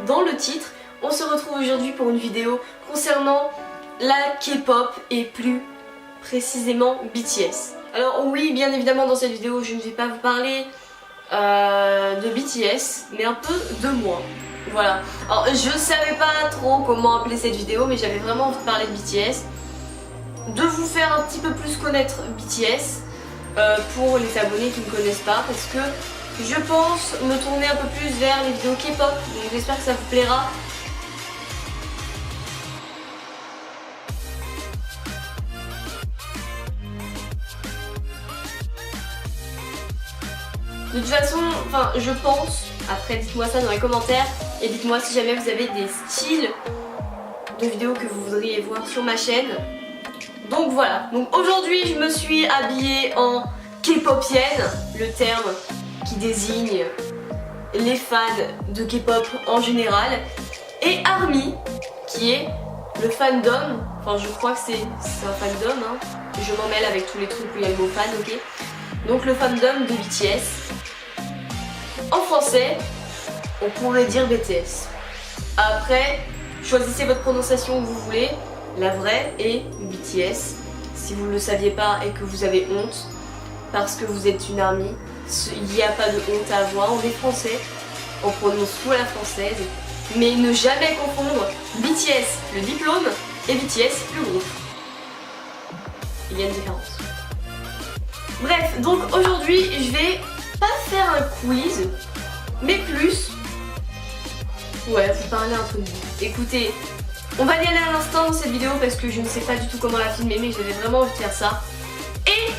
dans le titre, on se retrouve aujourd'hui pour une vidéo concernant la K-pop et plus précisément BTS. Alors oui, bien évidemment dans cette vidéo je ne vais pas vous parler de BTS, mais un peu de moi. Voilà. Alors je savais pas trop comment appeler cette vidéo, mais j'avais vraiment envie de parler de BTS, de vous faire un petit peu plus connaître BTS pour les abonnés qui ne connaissent pas, parce que je pense me tourner un peu plus vers les vidéos K-pop, donc j'espère que ça vous plaira. De toute façon, enfin je pense, après dites-moi ça dans les commentaires et dites-moi si jamais vous avez des styles de vidéos que vous voudriez voir sur ma chaîne. Donc voilà, donc aujourd'hui je me suis habillée en K-popienne, le terme qui désigne les fans de K-pop en général, et ARMY qui est le fandom, enfin je crois que c'est un fandom, hein. Je m'en mêle avec tous les trucs où il y a le mot fan, ok. Donc le fandom de BTS. En français, on pourrait dire BTS. Après, choisissez votre prononciation que vous voulez. La vraie est BTS. Si vous ne le saviez pas et que vous avez honte, parce que vous êtes une ARMY, il n'y a pas de honte à avoir. On est français, on prononce tout à la française. Mais ne jamais confondre BTS, le diplôme, et BTS, le groupe. Il y a une différence. Bref, donc aujourd'hui, je vais pas faire un quiz, mais plus, ouais, vous parler un peu de vous. Écoutez, on va y aller à l'instant dans cette vidéo parce que je ne sais pas du tout comment la filmer, mais j'avais vraiment envie de faire ça. Et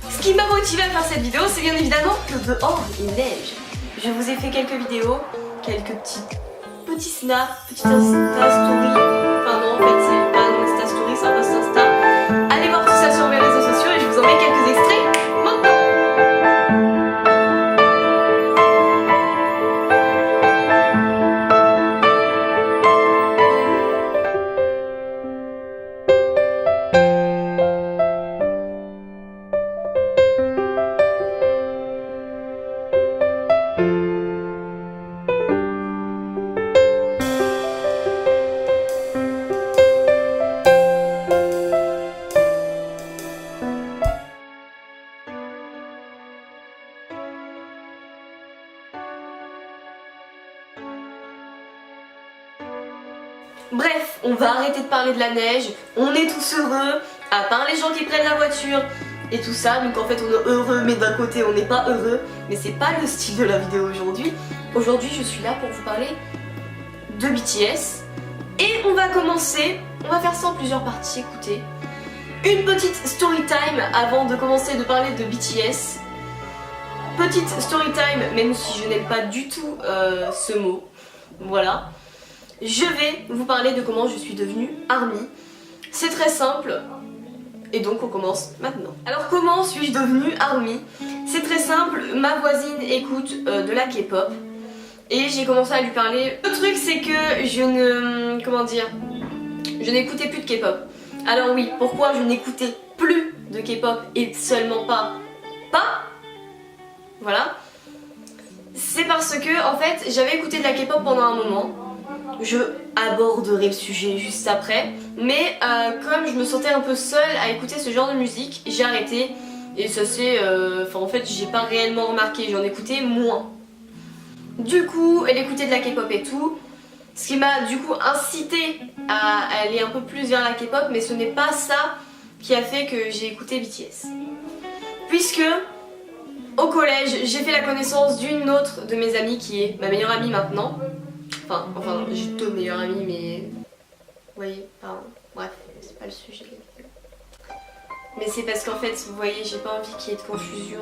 ce qui m'a motivé à faire cette vidéo, c'est bien évidemment que dehors il neige. Je vous ai fait quelques vidéos, quelques petits snaps, petites Insta story. Enfin non, en fait c'est pas une Insta story, c'est un post Insta. Allez voir tout ça sur mes réseaux sociaux et je vous en mets quelques extraits maintenant. Bref, on va arrêter de parler de la neige, on est tous heureux, à part les gens qui prennent la voiture et tout ça, donc en fait on est heureux mais d'un côté on n'est pas heureux, mais c'est pas le style de la vidéo aujourd'hui. Aujourd'hui je suis là pour vous parler de BTS et on va commencer, on va faire ça en plusieurs parties, écoutez. Une petite story time avant de commencer de parler de BTS. Petite story time, même si je n'aime pas du tout ce mot, voilà. Je vais vous parler de comment je suis devenue ARMY. C'est très simple et donc on commence maintenant. Alors comment suis-je devenue ARMY? C'est très simple, ma voisine écoute de la K-pop et j'ai commencé à lui parler. Le truc c'est que je ne... comment dire? Je n'écoutais plus de K-pop. Alors oui, pourquoi je n'écoutais plus de K-pop et seulement pas voilà. C'est parce que en fait j'avais écouté de la K-pop pendant un moment. Je aborderai le sujet juste après, mais comme je me sentais un peu seule à écouter ce genre de musique, j'ai arrêté et ça c'est... enfin en fait j'ai pas réellement remarqué, j'en écoutais moins. Du coup elle écoutait de la K-pop et tout, ce qui m'a du coup incité à aller un peu plus vers la K-pop, mais ce n'est pas ça qui a fait que j'ai écouté BTS. Puisque au collège j'ai fait la connaissance d'une autre de mes amies qui est ma meilleure amie maintenant. Enfin j'ai deux meilleures amies, mais vous voyez, enfin, bref, c'est pas le sujet de la vidéo. Mais c'est parce qu'en fait, vous voyez, j'ai pas envie qu'il y ait de confusion.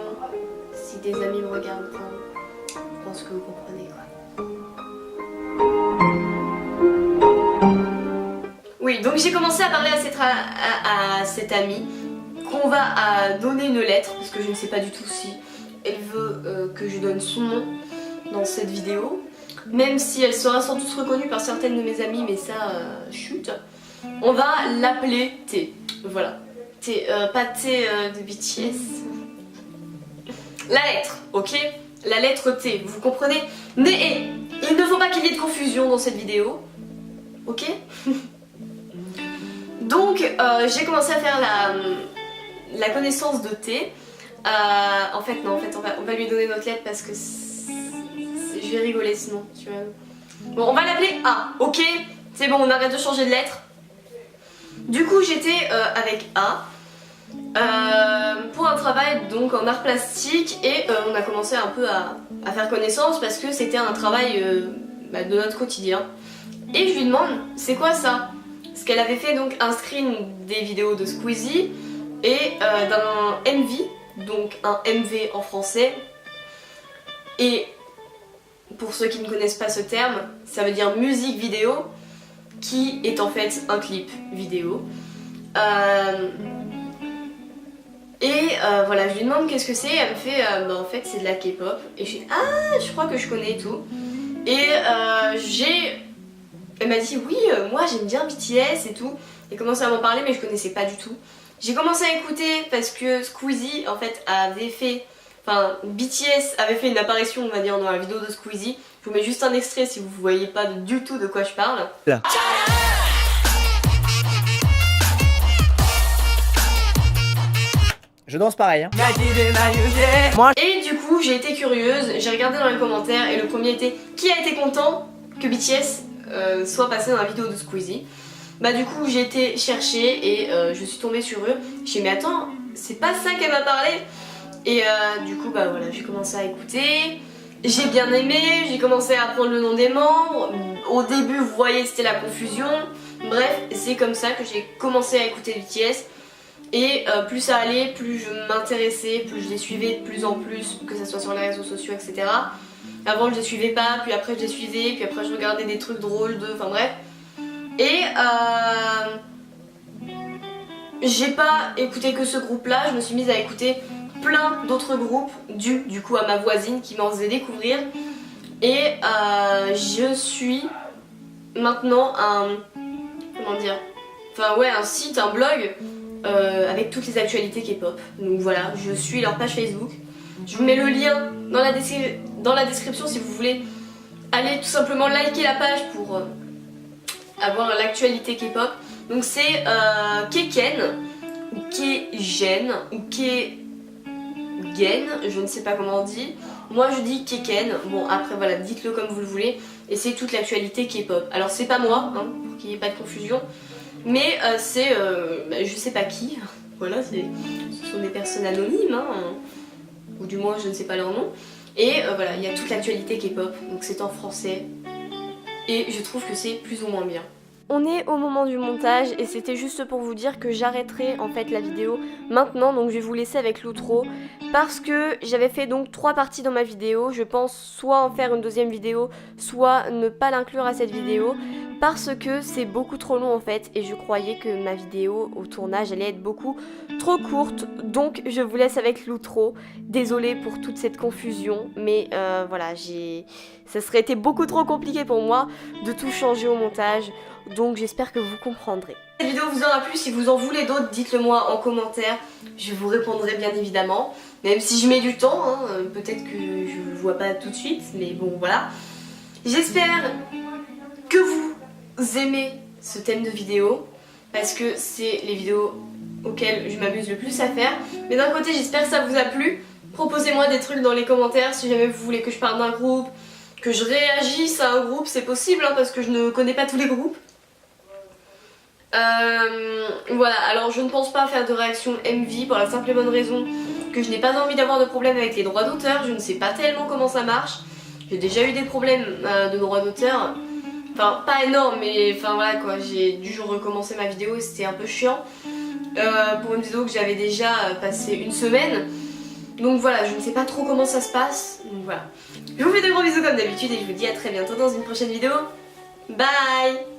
Si des amis me regardent, enfin, je pense que vous comprenez quoi. Oui, donc j'ai commencé à parler à cette amie qu'on va donner une lettre, parce que je ne sais pas du tout si elle veut que je donne son nom dans cette vidéo. Même si elle sera sans doute reconnue par certaines de mes amies, mais ça, chut. On va l'appeler T. Voilà. T, pas T de BTS. La lettre, ok? La lettre T, vous comprenez? Mais il ne faut pas qu'il qu'il y ait de confusion dans cette vidéo. Ok. Donc j'ai commencé à faire la connaissance de T. En fait non, on va lui donner notre lettre parce que je vais rigoler sinon. Tu vois. Bon, on va l'appeler A, ok? C'est bon, on arrête de changer de lettre. Du coup j'étais avec A pour un travail donc en art plastique et on a commencé un peu à faire connaissance parce que c'était un travail de notre quotidien. Et je lui demande c'est quoi ça? Parce qu'elle avait fait donc un screen des vidéos de Squeezie et d'un MV, donc un MV en français. Et pour ceux qui ne connaissent pas ce terme, ça veut dire musique vidéo, qui est en fait un clip vidéo. Voilà, je lui demande qu'est-ce que c'est, elle me fait en fait c'est de la K-pop. Et je dis ah, je crois que je connais et tout. Et elle m'a dit oui, moi j'aime bien BTS et tout. Elle commençait à m'en parler mais je connaissais pas du tout. J'ai commencé à écouter parce que Squeezie en fait avait fait, enfin BTS avait fait une apparition on va dire dans la vidéo de Squeezie. Je vous mets juste un extrait si vous voyez pas du tout de quoi je parle. Là. Je danse pareil hein. Et du coup j'ai été curieuse, j'ai regardé dans les commentaires et le premier était qui a été content que BTS soit passé dans la vidéo de Squeezie. Bah du coup j'ai été chercher et je suis tombée sur eux. J'ai dit mais attends, c'est pas ça qu'elle m'a parlé. Et du coup bah voilà, j'ai commencé à écouter. J'ai bien aimé, j'ai commencé à apprendre le nom des membres. Au début vous voyez c'était la confusion. Bref, c'est comme ça que j'ai commencé à écouter BTS. Et plus ça allait, plus je m'intéressais, plus je les suivais de plus en plus, que ce soit sur les réseaux sociaux, etc. Avant je les suivais pas, puis après je les suivais, puis après je regardais des trucs drôles de... Enfin bref. Et j'ai pas écouté que ce groupe là, je me suis mise à écouter plein d'autres groupes du coup à ma voisine qui m'en faisait découvrir. Et je suis maintenant comment dire, enfin ouais, un site, un blog avec toutes les actualités K-pop. Donc voilà, je suis leur page Facebook. Je vous mets le lien dans la description si vous voulez aller tout simplement liker la page pour avoir l'actualité K-pop. Donc c'est Keken ou Kegen ou Kegen, je ne sais pas comment on dit. Moi je dis Keken, bon après voilà, dites-le comme vous le voulez. Et c'est toute l'actualité K-pop. Alors c'est pas moi, hein, pour qu'il n'y ait pas de confusion. Mais c'est je sais pas qui, voilà, ce sont des personnes anonymes, hein, ou du moins je ne sais pas leur nom. Et voilà, il y a toute l'actualité K-pop, donc c'est en français. Et je trouve que c'est plus ou moins bien. On est au moment du montage et c'était juste pour vous dire que j'arrêterai en fait la vidéo maintenant, donc je vais vous laisser avec l'outro parce que j'avais fait donc 3 parties dans ma vidéo. Je pense soit en faire une deuxième vidéo, soit ne pas l'inclure à cette vidéo parce que c'est beaucoup trop long en fait et je croyais que ma vidéo au tournage allait être beaucoup trop courte, donc je vous laisse avec l'outro. Désolée pour toute cette confusion, mais voilà, ça serait été beaucoup trop compliqué pour moi de tout changer au montage. Donc j'espère que vous comprendrez. Cette vidéo vous aura plu, si vous en voulez d'autres, dites-le moi en commentaire. Je vous répondrai bien évidemment. Même si je mets du temps, hein, peut-être que je ne vois pas tout de suite, mais bon voilà. J'espère que vous aimez ce thème de vidéo, parce que c'est les vidéos auxquelles je m'amuse le plus à faire. Mais d'un côté j'espère que ça vous a plu. Proposez-moi des trucs dans les commentaires si jamais vous voulez que je parle d'un groupe, que je réagisse à un groupe, c'est possible hein, parce que je ne connais pas tous les groupes. Voilà, alors je ne pense pas faire de réaction MV pour la simple et bonne raison que je n'ai pas envie d'avoir de problème avec les droits d'auteur. Je ne sais pas tellement comment ça marche. J'ai déjà eu des problèmes de droits d'auteur. Enfin, pas énorme, mais enfin voilà quoi, j'ai dû recommencer ma vidéo et c'était un peu chiant. Pour une vidéo que j'avais déjà passé une semaine. Donc voilà, je ne sais pas trop comment ça se passe. Donc voilà. Je vous fais de gros bisous comme d'habitude et je vous dis à très bientôt dans une prochaine vidéo. Bye!